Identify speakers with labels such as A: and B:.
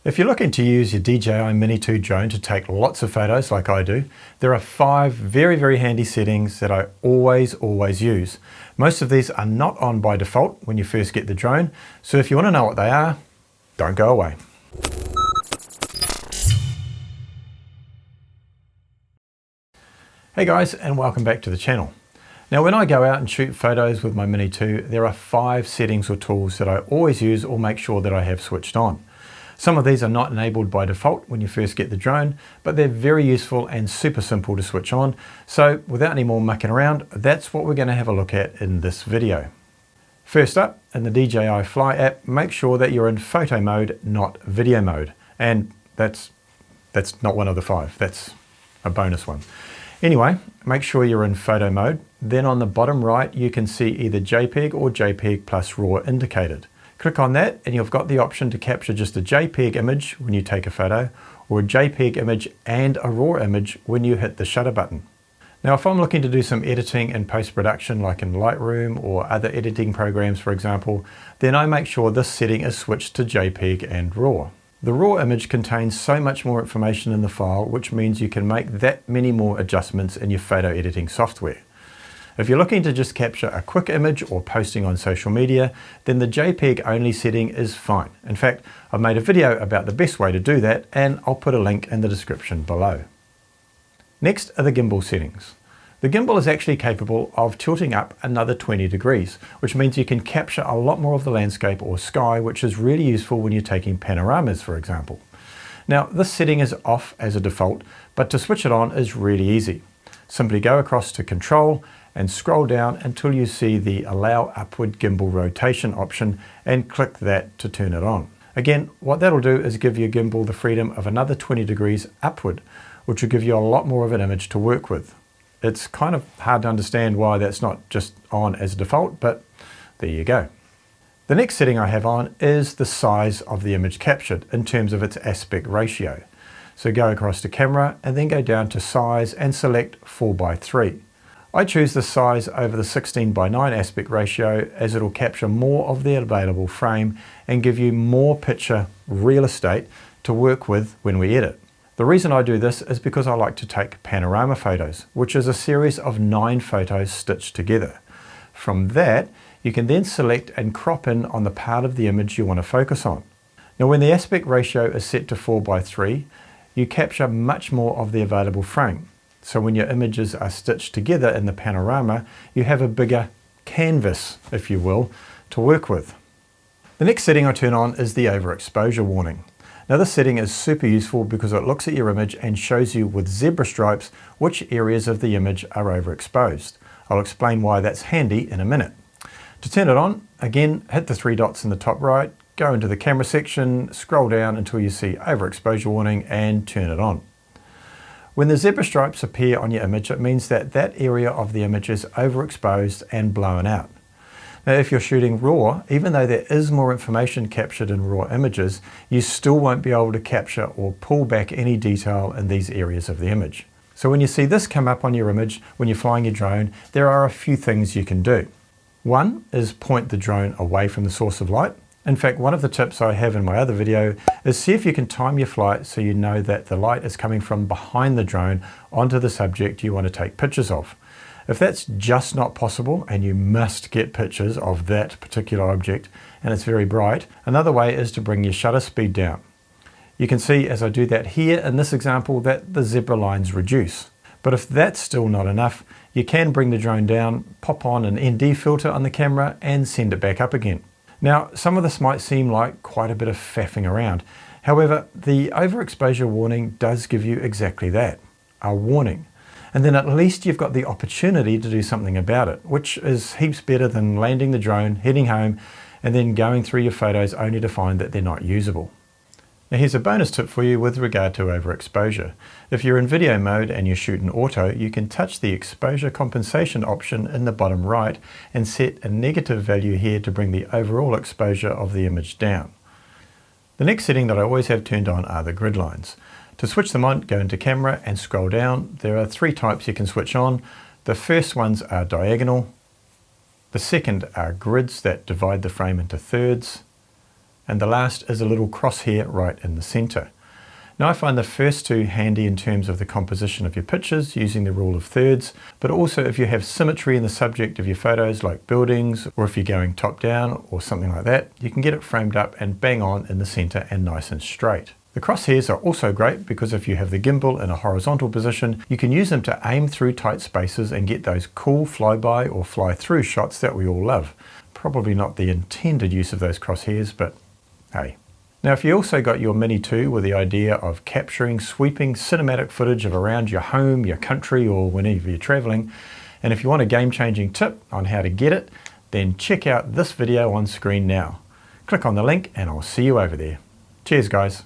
A: If you're looking to use your DJI Mini 2 drone to take lots of photos like I do, there are 5 very handy settings that I always use. Most of these are not on by default when you first get the drone, so if you want to know what they are, don't go away. Hey guys, and welcome back to the channel. Now when I go out and shoot photos with my Mini 2, there are 5 settings or tools that I always use or make sure that I have switched on. Some of these are not enabled by default when you first get the drone, but they're very useful and super simple to switch on. So without any more mucking around, that's what we're going to have a look at in this video. First up, in the DJI Fly app, make sure that you're in photo mode, not video mode. And that's not one of the 5, that's a bonus one. Anyway, make sure you're in photo mode. Then on the bottom right, you can see either JPEG or JPEG plus RAW indicated. Click on that and you've got the option to capture just a JPEG image when you take a photo, or a JPEG image and a RAW image when you hit the shutter button. Now if I'm looking to do some editing in post-production like in Lightroom or other editing programs for example, then I make sure this setting is switched to JPEG and RAW. The RAW image contains so much more information in the file, which means you can make that many more adjustments in your photo editing software. If you're looking to just capture a quick image or posting on social media, then the JPEG only setting is fine. In fact, I've made a video about the best way to do that and I'll put a link in the description below. Next are the gimbal settings. The gimbal is actually capable of tilting up another 20 degrees, which means you can capture a lot more of the landscape or sky, which is really useful when you're taking panoramas, for example. Now, this setting is off as a default, but to switch it on is really easy. Simply go across to Control and scroll down until you see the Allow Upward Gimbal Rotation option and click that to turn it on. Again, what that'll do is give your gimbal the freedom of another 20 degrees upward, which will give you a lot more of an image to work with. It's kind of hard to understand why that's not just on as a default, but there you go. The next setting I have on is the size of the image captured in terms of its aspect ratio. So go across to Camera and then go down to Size and select 4:3. I choose the size over the 16:9 aspect ratio as it'll capture more of the available frame and give you more picture real estate to work with when we edit. The reason I do this is because I like to take panorama photos, which is a series of 9 photos stitched together. From that, you can then select and crop in on the part of the image you want to focus on. Now when the aspect ratio is set to 4:3, you capture much more of the available frame. So when your images are stitched together in the panorama, you have a bigger canvas, if you will, to work with. The next setting I turn on is the Overexposure Warning. Now this setting is super useful because it looks at your image and shows you with zebra stripes which areas of the image are overexposed. I'll explain why that's handy in a minute. To turn it on, again, hit the 3 dots in the top right, go into the camera section, scroll down until you see Overexposure Warning and turn it on. When the zebra stripes appear on your image, it means that that area of the image is overexposed and blown out. Now if you're shooting RAW, even though there is more information captured in RAW images, you still won't be able to capture or pull back any detail in these areas of the image. So when you see this come up on your image when you're flying your drone, there are a few things you can do. One is point the drone away from the source of light. In fact, one of the tips I have in my other video is see if you can time your flight so you know that the light is coming from behind the drone onto the subject you want to take pictures of. If that's just not possible and you must get pictures of that particular object and it's very bright, another way is to bring your shutter speed down. You can see as I do that here in this example that the zebra lines reduce. But if that's still not enough, you can bring the drone down, pop on an ND filter on the camera and send it back up again. Now, some of this might seem like quite a bit of faffing around. However, the Overexposure Warning does give you exactly that, a warning. And then at least you've got the opportunity to do something about it, which is heaps better than landing the drone, heading home, and then going through your photos only to find that they're not usable. Now here's a bonus tip for you with regard to overexposure. If you're in video mode and you shoot in auto, you can touch the exposure compensation option in the bottom right and set a negative value here to bring the overall exposure of the image down. The next setting that I always have turned on are the grid lines. To switch them on, go into camera and scroll down. There are 3 types you can switch on. The first ones are diagonal. The second are grids that divide the frame into thirds. and the last is a little crosshair right in the center. Now I find the first two handy in terms of the composition of your pictures using the rule of thirds, but also if you have symmetry in the subject of your photos like buildings, or if you're going top down or something like that, you can get it framed up and bang on in the center and nice and straight. The crosshairs are also great because if you have the gimbal in a horizontal position, you can use them to aim through tight spaces and get those cool flyby or fly through shots that we all love. Probably not the intended use of those crosshairs, but hey. Now if you also got your Mini 2 with the idea of capturing sweeping cinematic footage of around your home, your country, or whenever you're traveling, and if you want a game-changing tip on how to get it, then check out this video on screen now. Click on the link and I'll see you over there. Cheers guys.